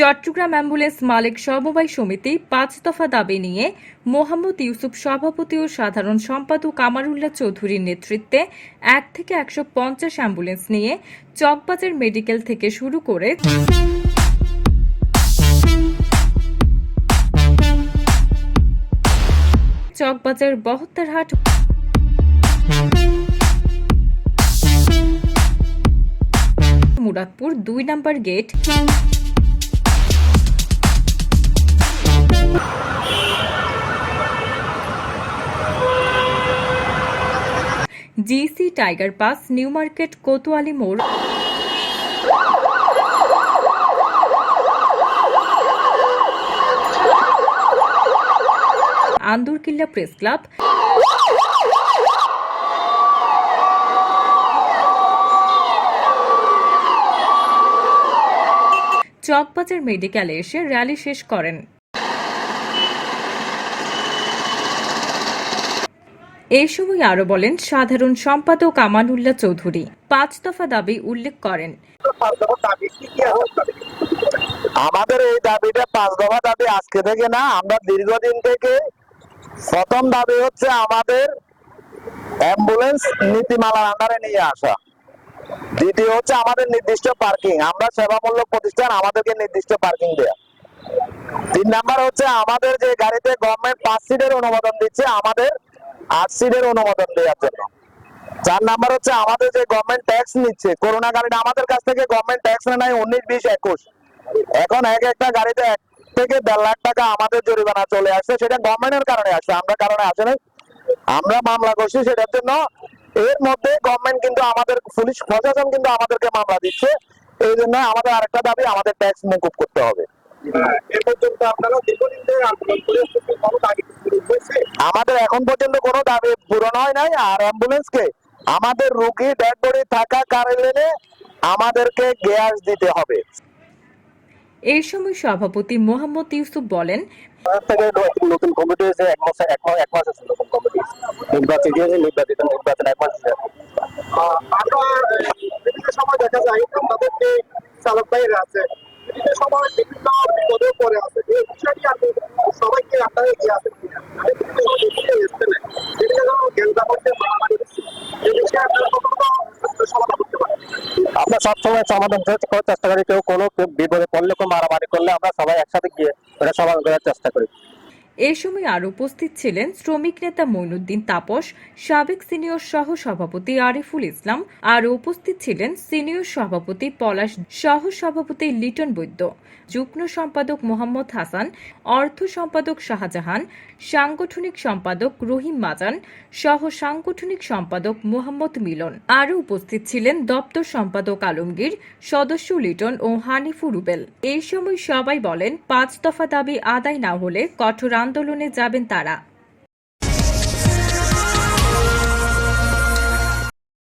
Chittagong ambulance মালিক সমবায় সমিতি ৫ দফা দাবি নিয়ে মোহাম্মদ ইউসুফ সভাপতি ও সাধারণ সম্পাদক কামারুল্লাহ চৌধুরীর নেতৃত্বে ১ থেকে ১৫০ অ্যাম্বুলেন্স নিয়ে চকবাজার মেডিকেল থেকে শুরু করে Chawkbazar Bahaddarhat Muradpur ২ number gate GC Tiger Pass New Market Kotwali মোড় আন্দরকিল্লা প্রেস ক্লাব চকবাজার মেডিকেলে এসে র্যালি শেষ করেন। এই সময় আরো বলেন সাধারণ সম্পাদক আমানুল্লাহ চৌধুরী ৫ দফা দাবি উল্লেখ করেন। আমাদের এই দাবিটা ৫ দফা দাবি আজকে থেকে না, আমরা দীর্ঘদিন থেকে। প্রথম দাবি হচ্ছে আমাদের অ্যাম্বুলেন্স নীতিমালার আন্ডারে নিয়ে আসা। দ্বিতীয় হচ্ছে আমাদের নির্দিষ্ট পার্কিং, আমরা সেবামূলক প্রতিষ্ঠান, আমাদেরকে নির্দিষ্ট পার্কিং দেয়া। ৩ নাম্বার হচ্ছে আমাদের যে গাড়িতে গভর্নমেন্ট ৫ সিটের অনুমোদন দিচ্ছে, আমাদের ৮ সিটের অনুমোদন দেওয়ার জন্য। ৪ নাম্বার হচ্ছে আমাদের যে গভর্নমেন্ট ট্যাক্স নিচ্ছে, করোনা গাড়িটা আমাদের কাছ থেকে গভর্নমেন্ট ট্যাক্স নেয় ১৯, ২০, ২১। এখন একটা গাড়িতে ১ থেকে ১.৫ লাখ টাকা আমাদের জরিমানা চলে আসছে, সেটা গভর্নমেন্টের কারণে আসছে, আমরা কারণে আসে নাই। আমরা মামলা করছি সেটার জন্য। এর মধ্যে গভর্নমেন্ট কিন্তু আমাদের পুলিশ প্রশাসন কিন্তু আমাদেরকে মামলা দিচ্ছে। এই জন্য আমাদের আরেকটা দাবি, আমাদের ট্যাক্স মকুব করতে হবে। আমাদের এখন পর্যন্ত কোনো দাবি পূরণ হয় নাই। আর অ্যাম্বুলেন্সকে আমাদের রোগী ডেড বডি থাকা কারণে আমাদেরকে গ্যাস দিতে হবে। এই সময় সভাপতি মোহাম্মদ ইউসুফ বলেন, নতুন কমিটি হয়েছে, এক মাস আছে নতুন কমিটি নির্বাচিত হয়েছে, নির্বাচন ১ মাস। বিভিন্ন সময় দেখা যায় আমাদের যে চালক ভাইরা আছে বিভিন্ন সময় বিভিন্ন বিপদের পরে আছে। এই বিষয়টি আপনি সবাইকে আপনারা এগিয়ে আসেন কিনা? আমরা সবসময় সমাধান করার চেষ্টা করি। কেউ বিপদে পড়লে, কেউ মারামারি করলে আমরা সবাই একসাথে গিয়ে ওটা সমাধান করার চেষ্টা করি। এ সময় আরো উপস্থিত ছিলেন শ্রমিক নেতা মঈনুদ্দিন তাপস, সাবেক সিনিয়র সহ সভাপতি আরিফুল ইসলাম, আরও উপস্থিত ছিলেন সিনিয়র সভাপতি পলাশ, সহ সভাপতি লিটন বৈদ্য, যুগ্ম সম্পাদক মোহাম্মদ হাসান, অর্থ সম্পাদক শাহজাহান, সাংগঠনিক সম্পাদক রহিম মাজান, সহ সাংগঠনিক সম্পাদক মোহাম্মদ মিলন। আরও উপস্থিত ছিলেন দপ্তর সম্পাদক আলমগীর, সদস্য লিটন ও হানিফুর রুবেল। এই সময় সবাই বলেন ৫ দফা দাবি আদায় না হলে কঠোর আন্দোলনে যাবেন তারা।